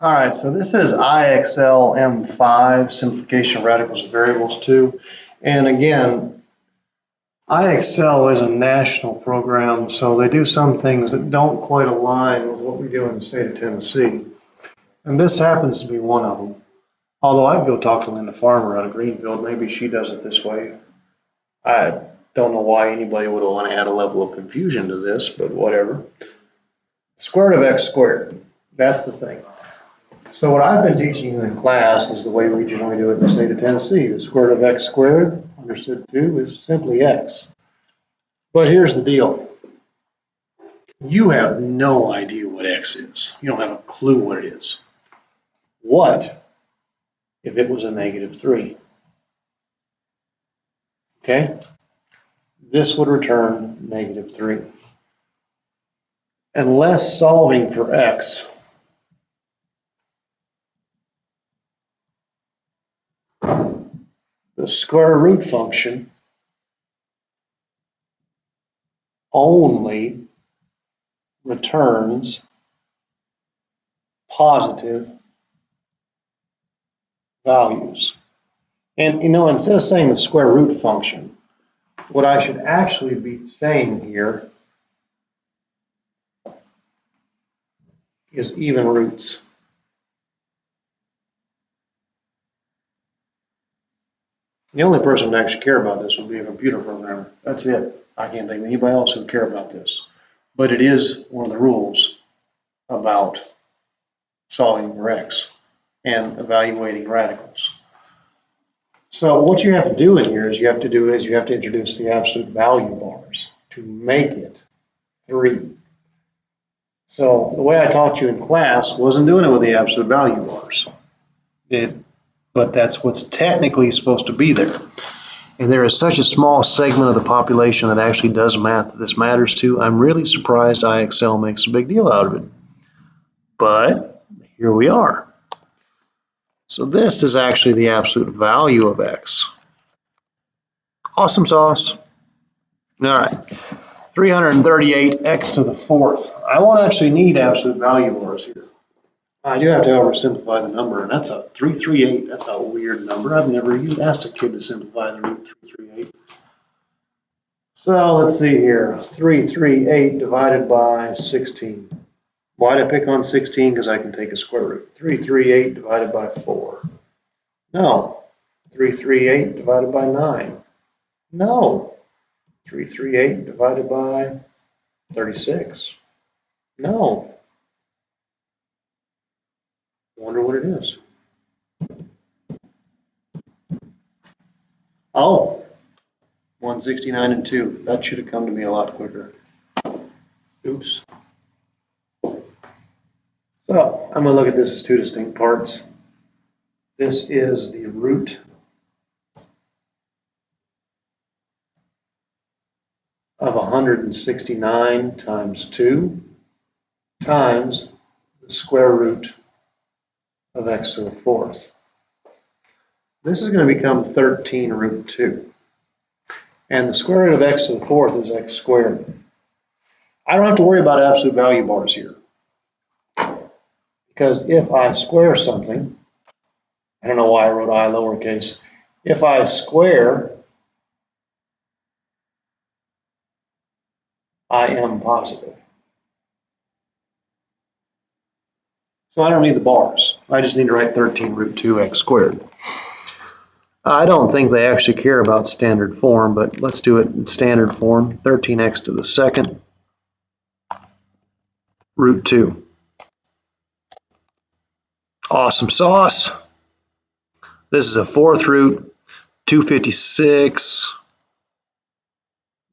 All right, so this is IXL M5, simplification of radicals of variables 2. And again, IXL is a national program, so they do some things that don't quite align with what we do in the state of Tennessee. And this happens to be one of them. Although I'd go talk to Linda Farmer out of Greenfield, maybe she does it this way. I don't know why anybody would want to add a level of confusion to this, but whatever. Square root of x squared, that's the thing. So what I've been teaching you in class is the way we generally do it in the state of Tennessee. The square root of x squared, understood too, is simply x. But here's the deal. You have no idea what x is. You don't have a clue what it is. What if it was a -3? Okay? This would return -3. Unless solving for x, the square root function only returns positive values. And instead of saying the square root function, what I should actually be saying here is even roots. The only person who would actually care about this would be a computer programmer. That's it. I can't think of anybody else who would care about this. But it is one of the rules about solving for x and evaluating radicals. So what you have to do in here is you have to introduce the absolute value bars to make it 3. So the way I taught you in class wasn't doing it with the absolute value bars. But that's what's technically supposed to be there. And there is such a small segment of the population that actually does math that this matters to. I'm really surprised IXL makes a big deal out of it. But here we are. So this is actually the absolute value of x. Awesome sauce. All right. 338x to the 4th. I won't actually need absolute value bars here. I do have to oversimplify the number, and that's a 338. That's a weird number. I've never asked a kid to simplify the root 338. So let's see here. 338 divided by 16. Why did I pick on 16? Because I can take a square root. 338 divided by 4. No. 338 divided by 9. No. 338 divided by 36. No. Wonder what it is. Oh, 169 and 2. That should have come to me a lot quicker. Oops. So I'm going to look at this as 2 distinct parts. This is the root of 169 times 2 times the square root of x to the 4th. This is going to become 13 root 2. And the square root of x to the 4th is x squared. I don't have to worry about absolute value bars here. Because if I square something, I don't know why I wrote I lowercase. If I square, I am positive. So I don't need the bars. I just need to write 13 root 2x squared. I don't think they actually care about standard form, but let's do it in standard form. 13x to the 2nd root 2. Awesome sauce. This is a 4th root. 256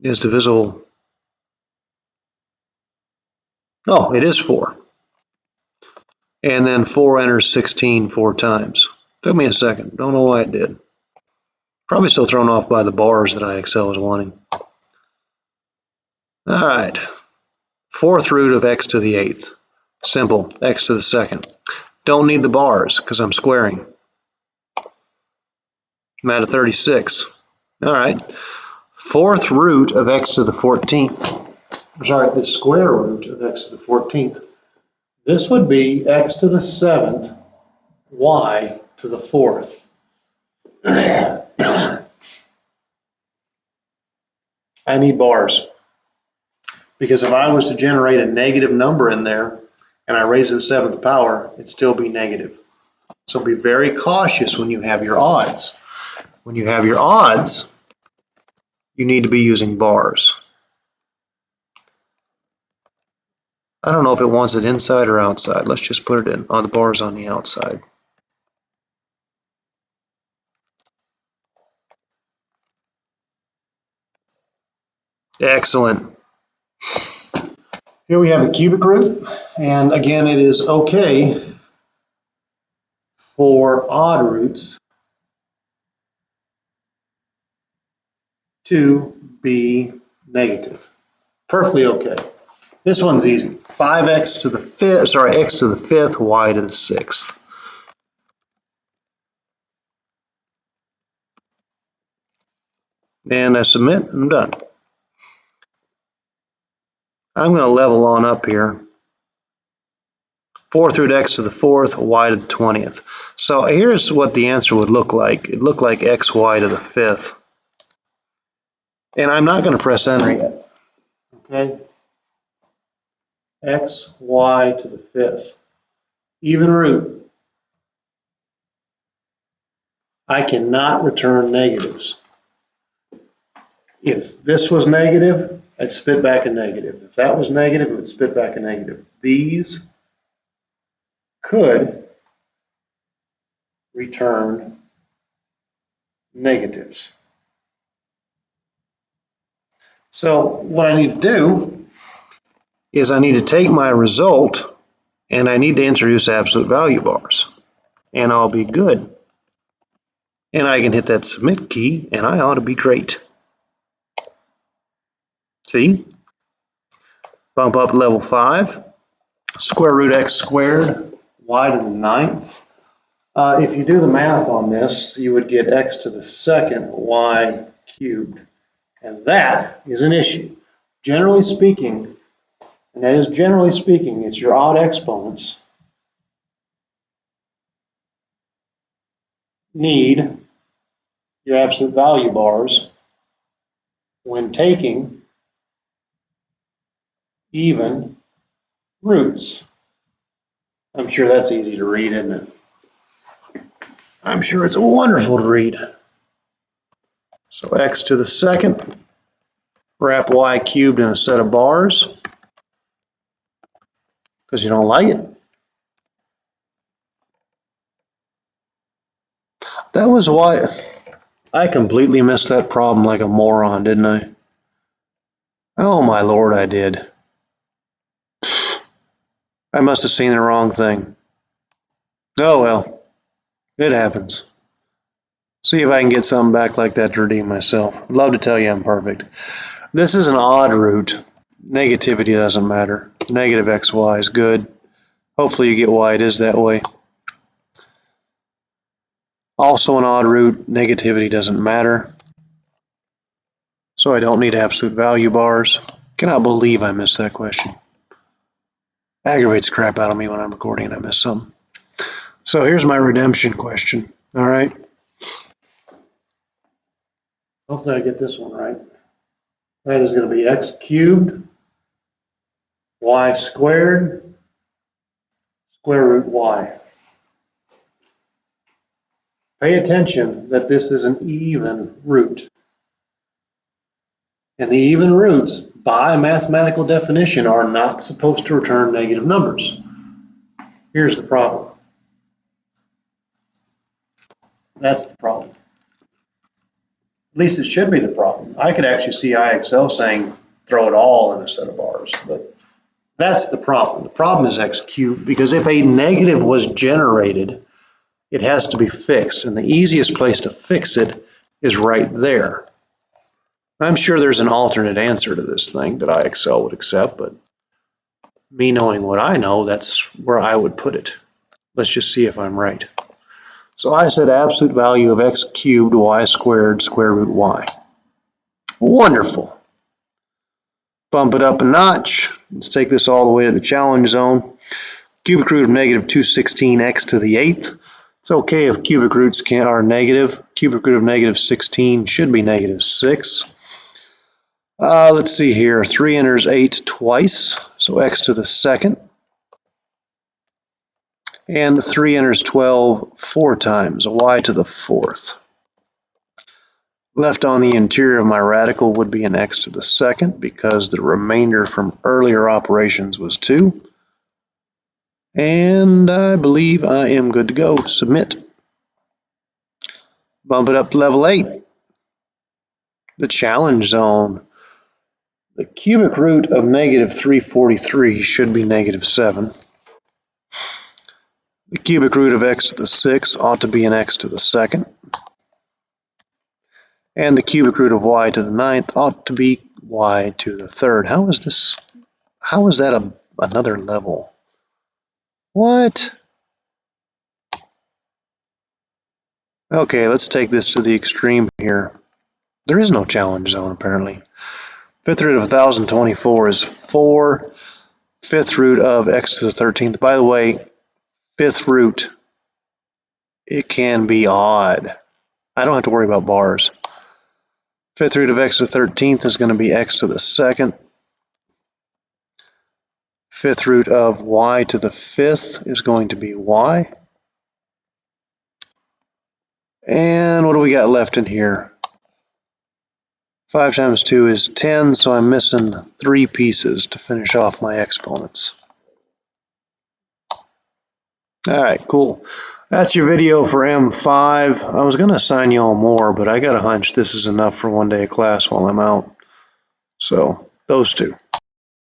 is divisible. Oh, it is 4. And then 4 enters 16 4 times. Took me a second. Don't know why it did. Probably still thrown off by the bars that IXL was wanting. All right. 4th root of x to the 8th. Simple. X to the 2nd. Don't need the bars because I'm squaring. I'm at a 36. All right. 4th root of x to the 14th. Sorry, the square root of x to the 14th. This would be x to the 7th, y to the 4th. I need bars, because if I was to generate a negative number in there and I raise it to the 7th power, it'd still be negative. So be very cautious when you have your odds. When you have your odds, you need to be using bars. I don't know if it wants it inside or outside. Let's just put it in on the bars on the outside. Excellent. Here we have a cubic root, and again, it is okay for odd roots to be negative. Perfectly okay. This one's easy. 5x to the 5th, sorry, x to the 5th, y to the 6th. And I submit, and I'm done. I'm going to level on up here. 4th root x to the 4th, y to the 20th. So here's what the answer would look like. It'd look like xy to the 5th. And I'm not going to press enter yet. Okay? xy to the 5th. Even root. I cannot return negatives. If this was negative, I'd spit back a negative. If that was negative, it would spit back a negative. These could return negatives. So what I need to do is I need to take my result and I need to introduce absolute value bars, and I'll be good. And I can hit that submit key and I ought to be great. See? Bump up level 5, square root x squared, y to the 9th. If you do the math on this, you would get x to the 2nd, y cubed. And that is an issue. Generally speaking, and that is generally speaking, it's your odd exponents need your absolute value bars when taking even roots. I'm sure that's easy to read, isn't it? I'm sure it's wonderful to read. So x to the 2nd, wrap y cubed in a set of bars because you don't like it. That was why I completely missed that problem like a moron, didn't I? Oh my Lord, I did. I must have seen the wrong thing. Oh well, it happens. See if I can get something back like that to redeem myself. I'd love to tell you I'm perfect. This is an odd root. Negativity doesn't matter. Negative xy is good. Hopefully you get why it is that way. Also an odd root. Negativity doesn't matter. So I don't need absolute value bars. Cannot believe I missed that question. Aggravates the crap out of me when I'm recording and I miss something. So here's my redemption question. All right. Hopefully I get this one right. That is going to be x cubed, y squared, square root y. Pay attention that this is an even root. And the even roots, by mathematical definition, are not supposed to return negative numbers. Here's the problem. That's the problem. At least it should be the problem. I could actually see IXL saying throw it all in a set of bars, but that's the problem. The problem is x cubed, because if a negative was generated, it has to be fixed, and the easiest place to fix it is right there. I'm sure there's an alternate answer to this thing that IXL would accept, but me knowing what I know, that's where I would put it. Let's just see if I'm right. So I said absolute value of x cubed y squared square root y. Wonderful. Bump it up a notch. Let's take this all the way to the challenge zone. Cubic root of negative 216x to the 8th. It's okay if cubic roots are negative. Cubic root of negative 16 should be negative 6. Let's see here. 3 enters 8 twice, so x to the 2nd. And 3 enters 12 4 times, y to the 4th. Left on the interior of my radical would be an x to the 2nd because the remainder from earlier operations was 2. And I believe I am good to go. Submit. Bump it up to level 8. The challenge zone. The cubic root of negative 343 should be negative 7. The cubic root of x to the 6th ought to be an x to the 2nd. And the cubic root of y to the 9th ought to be y to the 3rd. How is this? How is that another level? What? Okay, let's take this to the extreme here. There is no challenge zone, apparently. Fifth root of 1024 is 4. Fifth root of x to the 13th. By the way, fifth root, it can be odd. I don't have to worry about bars. Fifth root of x to the 13th is going to be x to the 2nd. Fifth root of y to the 5th is going to be y. And what do we got left in here? 5 times 2 is 10, so I'm missing 3 pieces to finish off my exponents. All right, cool. That's your video for M5. I was going to assign you all more, but I got a hunch this is enough for one day of class while I'm out. So, those two.